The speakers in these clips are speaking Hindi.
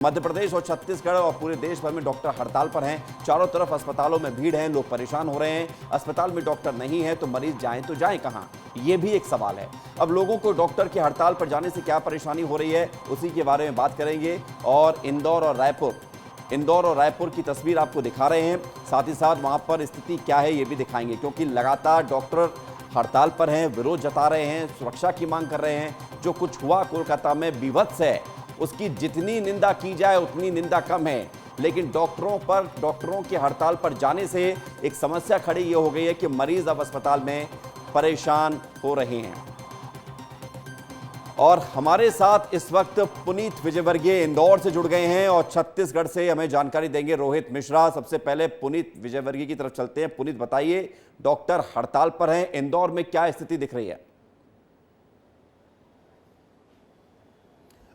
मध्य प्रदेश और छत्तीसगढ़ और पूरे देश भर में डॉक्टर हड़ताल पर हैं। चारों तरफ अस्पतालों में भीड़ है, लोग परेशान हो रहे हैं। अस्पताल में डॉक्टर नहीं है तो मरीज जाएं तो जाएं कहां, ये भी एक सवाल है। अब लोगों को डॉक्टर की हड़ताल पर जाने से क्या परेशानी हो रही है, उसी के बारे में बात करेंगे। और इंदौर और रायपुर की तस्वीर आपको दिखा रहे हैं, साथ ही साथ वहां पर स्थिति क्या है ये भी दिखाएंगे, क्योंकि लगातार डॉक्टर हड़ताल पर हैं, विरोध जता रहे हैं, सुरक्षा की मांग कर रहे हैं। जो कुछ हुआ कोलकाता में बीभत्स है, उसकी जितनी निंदा की जाए उतनी निंदा कम है। लेकिन डॉक्टरों की हड़ताल पर जाने से एक समस्या खड़ी ये हो गई है कि मरीज अब अस्पताल में परेशान हो रहे हैं। और हमारे साथ इस वक्त पुनीत विजयवर्गीय इंदौर से जुड़ गए हैं और छत्तीसगढ़ से हमें जानकारी देंगे रोहित मिश्रा। सबसे पहले पुनीत विजयवर्गीय की तरफ चलते हैं। पुनीत, बताइए, डॉक्टर हड़ताल पर हैं, इंदौर में क्या स्थिति दिख रही है?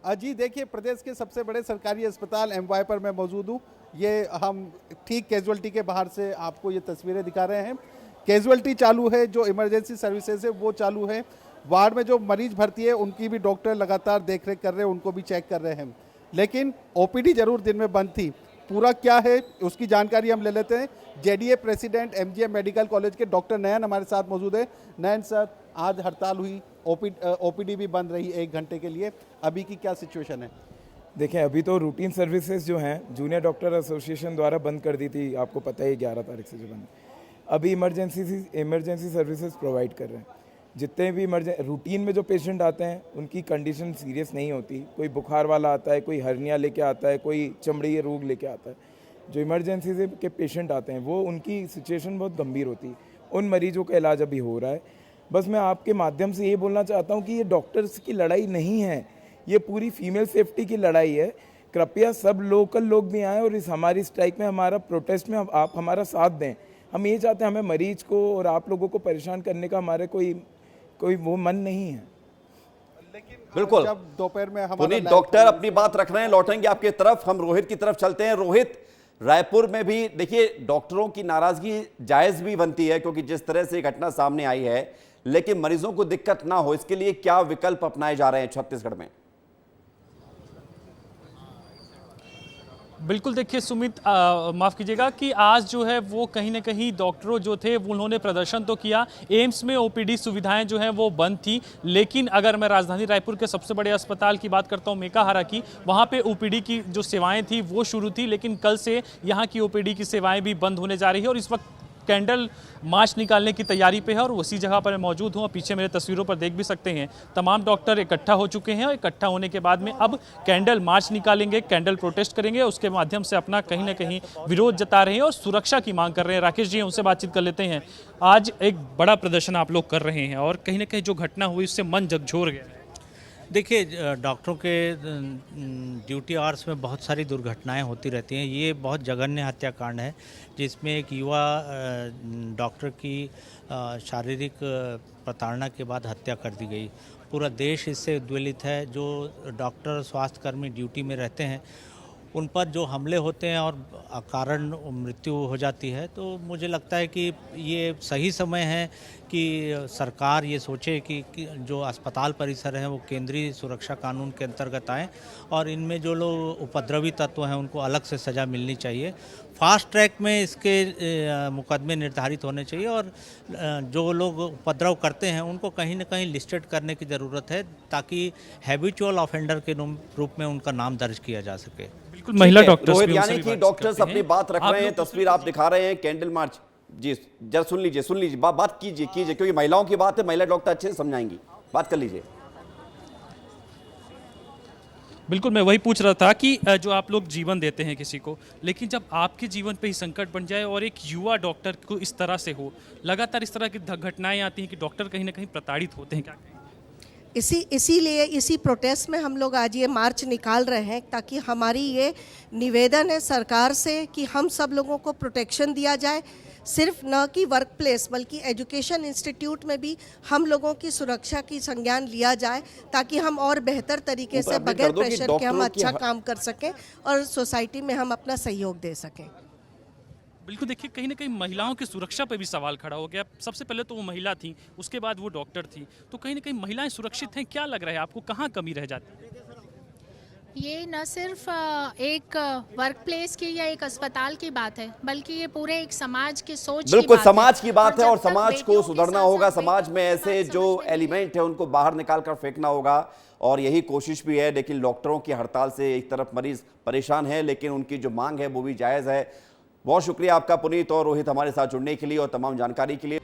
जी देखिए, प्रदेश के सबसे बड़े सरकारी अस्पताल एमवाय पर मैं मौजूद हूँ। ये हम ठीक कैजुअल्टी के बाहर से आपको ये तस्वीरें दिखा रहे हैं। कैजुअल्टी चालू है, जो इमरजेंसी सर्विसेज है वो चालू है। वार्ड में जो मरीज भर्ती है उनकी भी डॉक्टर लगातार देखरेख कर रहे हैं, उनको भी चेक कर रहे हैं। लेकिन ओपीडी जरूर दिन में बंद थी। पूरा क्या है उसकी जानकारी हम ले लेते हैं। JDA president MGM medical college के डॉक्टर नयन हमारे साथ मौजूद है। नयन सर, आज हड़ताल हुई, ओपीडी भी बंद रही 1 घंटे के लिए, अभी की क्या सिचुएशन है? देखें, अभी तो रूटीन सर्विसेज जो हैं जूनियर डॉक्टर एसोसिएशन द्वारा बंद कर दी थी, आपको पता है 11 तारीख से जो बंद। अभी इमरजेंसी सर्विसेज प्रोवाइड कर रहे हैं। जितने भी रूटीन में जो पेशेंट आते हैं उनकी कंडीशन सीरियस नहीं होती। कोई बुखार वाला आता है, कोई हर्निया लेके आता है, कोई चमड़ी रोग लेके आता है। जो इमरजेंसी के पेशेंट आते हैं वो उनकी सिचुएशन बहुत गंभीर होती है। उन मरीजों का इलाज अभी हो रहा है। बस मैं आपके माध्यम से ये बोलना चाहता हूँ कि ये डॉक्टर्स की लड़ाई नहीं है, ये पूरी फीमेल सेफ्टी की लड़ाई है। कृपया सब लोकल लोग भी आएँ और इस हमारी स्ट्राइक में, हमारा प्रोटेस्ट में आप हमारा साथ दें। हम ये चाहते हैं, हमें मरीज को और आप लोगों को परेशान करने का हमारे कोई वो मन नहीं है। लेकिन बिल्कुल, जब दोपहर में पुनीत डॉक्टर अपनी बात रख रहे हैं, लौटेंगे आपकी तरफ। हम रोहित की तरफ चलते हैं। रोहित, रायपुर में भी देखिए डॉक्टरों की नाराजगी जायज भी बनती है, क्योंकि जिस तरह से घटना सामने आई है, लेकिन मरीजों को दिक्कत ना हो इसके लिए क्या विकल्प अपनाए जा रहे हैं छत्तीसगढ़ में? बिल्कुल, देखिए सुमित, माफ़ कीजिएगा कि आज जो है वो कहीं ना कहीं डॉक्टरों जो थे वो उन्होंने प्रदर्शन तो किया। एम्स में ओपीडी सुविधाएं जो हैं वो बंद थी, लेकिन अगर मैं राजधानी रायपुर के सबसे बड़े अस्पताल की बात करता हूं, मेकाहारा की, वहां पे ओपीडी की जो सेवाएं थी वो शुरू थी, लेकिन कल से यहां की ओपीडी की सेवाएं भी बंद होने जा रही है। और इस वक्त कैंडल मार्च निकालने की तैयारी पे है और उसी जगह पर मैं मौजूद हूँ। और पीछे मेरे तस्वीरों पर देख भी सकते हैं, तमाम डॉक्टर इकट्ठा हो चुके हैं और इकट्ठा होने के बाद में अब कैंडल मार्च निकालेंगे, कैंडल प्रोटेस्ट करेंगे, उसके माध्यम से अपना कहीं ना कहीं विरोध जता रहे हैं और सुरक्षा की मांग कर रहे हैं। राकेश जी, उनसे बातचीत कर लेते हैं। आज एक बड़ा प्रदर्शन आप लोग कर रहे हैं और कहीं ना कहीं जो घटना हुई उससे मन झकझोर गया है। देखिए, डॉक्टरों के ड्यूटी आवर्स में बहुत सारी दुर्घटनाएं होती रहती हैं। ये बहुत जघन्य हत्याकांड है, जिसमें एक युवा डॉक्टर की शारीरिक प्रताड़ना के बाद हत्या कर दी गई। पूरा देश इससे उद्वेलित है। जो डॉक्टर स्वास्थ्यकर्मी ड्यूटी में रहते हैं उन पर जो हमले होते हैं और कारण मृत्यु हो जाती है, तो मुझे लगता है कि ये सही समय है कि सरकार ये सोचे कि जो अस्पताल परिसर हैं वो केंद्रीय सुरक्षा कानून के अंतर्गत आएँ और इनमें जो लोग उपद्रवी तत्व हैं उनको अलग से सज़ा मिलनी चाहिए। फास्ट ट्रैक में इसके मुकदमे निर्धारित होने चाहिए और जो लोग उपद्रव करते हैं उनको कहीं ना कहीं लिस्टेड करने की ज़रूरत है, ताकि हैबिचुअल ऑफेंडर के रूप में उनका नाम दर्ज किया जा सके। महिला डॉक्टर्स, यानी कि डॉक्टर्स अपनी बात रख रहे हैं, तस्वीर आप दिखा रहे हैं, कैंडल मार्च। जी जरा सुन लीजिए, बात कीजिए, क्योंकि महिलाओं की बात है, महिला डॉक्टर अच्छे से समझाएंगी, बात कर लीजिए। बिल्कुल, मैं वही पूछ रहा था कि जो आप लोग जीवन देते हैं किसी को, लेकिन जब आपके जीवन पे ही संकट बन जाए और एक युवा डॉक्टर को इस तरह से हो, लगातार इस तरह की घटनाएं आती हैं कि डॉक्टर कहीं ना कहीं प्रताड़ित होते हैं, क्या? इसीलिए इसी प्रोटेस्ट में हम लोग आज ये मार्च निकाल रहे हैं, ताकि हमारी ये निवेदन है सरकार से कि हम सब लोगों को प्रोटेक्शन दिया जाए। सिर्फ न कि वर्क प्लेस बल्कि एजुकेशन इंस्टीट्यूट में भी हम लोगों की सुरक्षा की संज्ञान लिया जाए, ताकि हम और बेहतर तरीके से बगैर प्रेशर के हम अच्छा काम कर सकें और सोसाइटी में हम अपना सहयोग दे सकें। बिल्कुल, देखिए कहीं ना कहीं महिलाओं की सुरक्षा पर भी सवाल खड़ा हो गया। सबसे पहले तो वो महिला थी, उसके बाद वो डॉक्टर थी, तो कहीं ना कहीं महिलाएं सुरक्षित हैं? क्या लग रहा है आपको, कहाँ कमी रह जाती है? ये न सिर्फ एक वर्क प्लेस की या एक अस्पताल की बात है, बल्कि ये पूरे एक समाज की सोच की बिल्कुल बात समाज की बात है और जब तक समाज बेटियों को के सुधरना साथ होगा, साथ समाज में बेटों की ऐसे बात जो समझ में नहीं एलिमेंट है उनको बाहर निकाल कर फेंकना होगा और यही कोशिश भी है। लेकिन डॉक्टरों की हड़ताल से एक तरफ मरीज परेशान है, लेकिन उनकी जो मांग है वो भी जायज है। बहुत शुक्रिया आपका पुनीत और रोहित हमारे साथ जुड़ने के लिए और तमाम जानकारी के लिए।